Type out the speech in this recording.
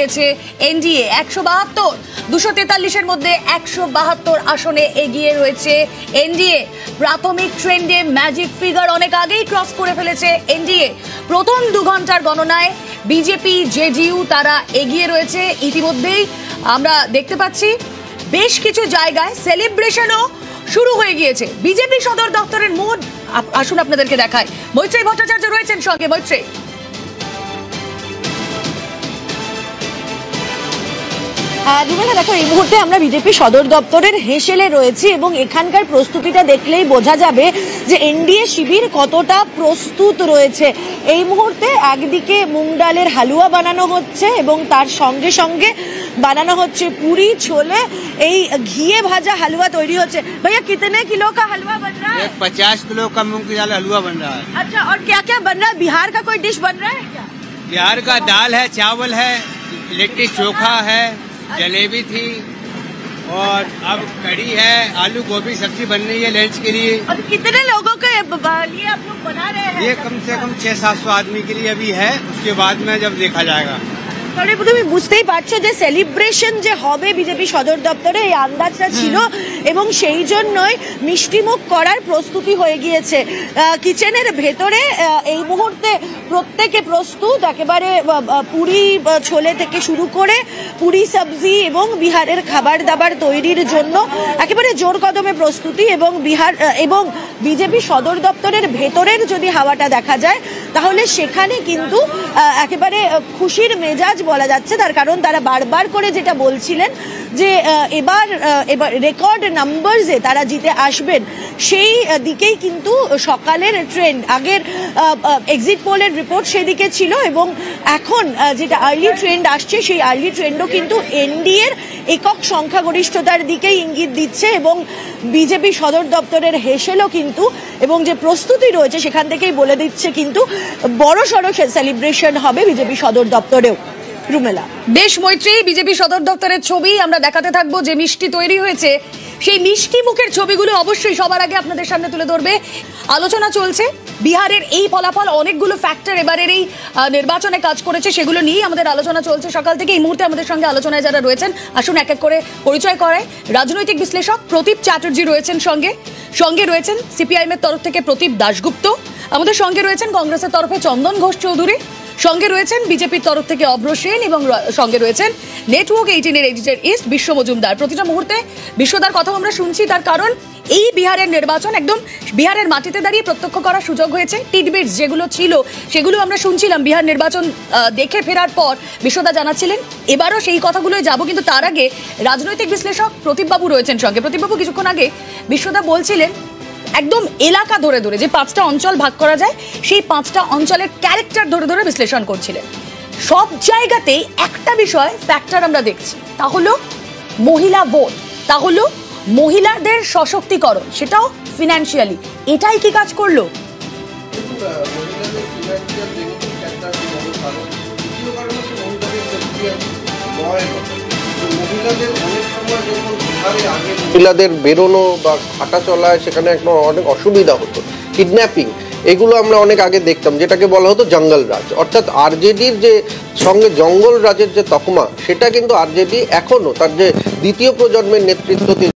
গিয়েছে এনডিএ 172 243-এর মধ্যে 172 আসনে এগিয়ে রয়েছে এনডিএ। প্রাথমিক ট্রেন্ডে ম্যাজিক ফিগার অনেক আগেই ক্রস করে ফেলেছে এনডিএ। প্রথম 2 ঘন্টার গণনায় বিজেপি জেডিইউ তারা এগিয়ে রয়েছে। ইতিমধ্যেই আমরা দেখতে পাচ্ছি বেশ কিছু জায়গায় সেলিব্রেশনও শুরু হয়ে গিয়েছে। বিজেপি সদর দপ্তরের মুড আসুন আপনাদেরকে দেখায়। মৈত্রেয়ী ভট্টাচার্য রয়েছেন সঙ্গে। মৈত্রেয়ী, দেখো, এই মুহূর্তে আমরা বিজেপি সদর দপ্তরের হেসেলে রয়েছি এবং এখানকার প্রস্তুতিটা দেখলেই বোঝা যাবে যে এনডিএ শিবির কতটা প্রস্তুত রয়েছে। এই মুহূর্তে একদিকে মুগ ডালের হালুয়া বানানো হচ্ছে এবং তার সঙ্গে সঙ্গে বানানো হচ্ছে পুরি ছোলে। এই ঘিয়ে ভাজা হালুয়া তৈরি হচ্ছে। ভাইয়া कितने किलो का हलवा बन रहा है? 50 किलो का मूंग की दाल हलवा बन रहा है। अच्छा, और क्या क्या बन रहा है? बिहार का कोई डिश बन रहा है क्या? बिहार का दाल है, चावल है, लिट्टी चोखा है, जलेबी थी और अब कढ़ी है, आलू गोभी सब्जी बन रही है लंच के लिए। और कितने लोगों के लिए आप लोग बना रहे हैं? ये कम से कम 600-700 आदमी के लिए अभी है, उसके बाद में जब देखा जाएगा। তুমি বুঝতেই পারছো যে সেলিব্রেশন যে হবে বিজেপি সদর দপ্তরে এই আন্দাজটা ছিল এবং সেই জন্যই মিষ্টিমুখ করার প্রস্তুতি হয়ে গিয়েছে। কিচেনের ভেতরে এই মুহূর্তে প্রত্যেকে প্রস্তুত, একেবারে পুরি ছোলে থেকে শুরু করে পুরি সবজি এবং বিহারের খাবার দাবার তৈরির জন্য একেবারে জোর কদমে প্রস্তুতি। এবং বিহার এবং বিজেপি সদর দপ্তরের ভেতরের যদি হাওয়াটা দেখা যায় তাহলে সেখানে কিন্তু একেবারে খুশির মেজাজ বলা যাচ্ছে। তার কারণ তারা বারবার করে যেটা বলছিলেন যে এবার রেকর্ড নাম্বারসে তারা জিতে আসবেন, সেই দিকেই কিন্তু সকালের ট্রেন্ড, আগের এক্সিট পোলের রিপোর্ট সেদিকে ছিল এবং এখন যেটা আর্লি ট্রেন্ড আসছে সেই আর্লি ট্রেন্ডও কিন্তু এনডিএর একক সংখ্যাগরিষ্ঠতার দিকেই ইঙ্গিত দিচ্ছে। এবং বিজেপি সদর দপ্তরের হেসেলও কিন্তু এবং যে প্রস্তুতি রয়েছে সেখান থেকেই বলে দিচ্ছে কিন্তু বড় সড় সেলিব্রেশন হবে বিজেপি সদর দপ্তরেও। রুমেলা, বেশ মৈত্রেয়ী, বিজেপি সদর দপ্তরের ছবি আমরা দেখাতে থাকবো। যে মিষ্টি তৈরি হয়েছে সেই মিষ্টি মুখের ছবিগুলো অবশ্যই সবার আগে আপনাদের সামনে তুলে ধরবে। আলোচনা চলছে বিহারের এই ফলাফল, অনেকগুলো ফ্যাক্টর এবারের এই নির্বাচনে কাজ করেছে, সেগুলো নিয়েই আমাদের আলোচনা চলছে সকাল থেকে। এই মুহূর্তে আমাদের সঙ্গে আলোচনায় যারা রয়েছেন আসুন এক এক করে পরিচয় করায়। রাজনৈতিক বিশ্লেষক প্রদীপ চ্যাটার্জি রয়েছেন সঙ্গে রয়েছেন সিপিআইএম এর তরফ থেকে প্রদীপ দাশগুপ্ত, আমাদের সঙ্গে রয়েছেন কংগ্রেসের তরফে চন্দন ঘোষ চৌধুরী, সঙ্গে রয়েছেন বিজেপির তরফ থেকে অভ্র সেন এবং সঙ্গে রয়েছেন নেটওয়ার্ক 18-এর এডিটর ইস্ট বিশ্ব মজুমদার। প্রতিটা মুহূর্তে বিশ্বদার কথাও আমরা শুনছি, তার কারণ এই বিহারের নির্বাচন একদম বিহারের মাটিতে দাঁড়িয়ে প্রত্যক্ষ করার সুযোগ হয়েছে। টিডবিটস যেগুলো ছিল সেগুলো আমরা শুনছিলাম বিহার নির্বাচন দেখে ফেরার পর বিশ্বদা জানাচ্ছিলেন। এবারও সেই কথাগুলোই যাব, কিন্তু তার আগে রাজনৈতিক বিশ্লেষক প্রদীপবাবু রয়েছেন সঙ্গে। প্রদীপবাবু, কিছুক্ষণ আগে বিশ্বদা বলছিলেন একদম এলাকা ধরে ধরে যে 5টা অঞ্চল ভাগ করা যায় সেই 5টা অঞ্চলের ক্যারেক্টার ধরে ধরে বিশ্লেষণ করছিলেন। সব জায়গাতেই একটা বিষয় ফ্যাক্টর আমরা দেখছি, তা হলো মহিলা ভোট, তা হলো মহিলাদের সশক্তিকরণ, সেটাও ফিনান্সিয়ালি। এটাই কি কাজ করলো? মহিলাদের বেরোনো বা হাঁটা চলায় সেখানে একটা অনেক অসুবিধা হতো, কিডন্যাপিং, এগুলো আমরা অনেক আগে দেখতাম, যেটাকে বলা হতো জঙ্গল রাজ। অর্থাৎ আরজেডির যে সঙ্গে জঙ্গল রাজের যে তকমা, সেটা কিন্তু আরজেডি এখনো তার যে দ্বিতীয় প্রজন্মের নেতৃত্ব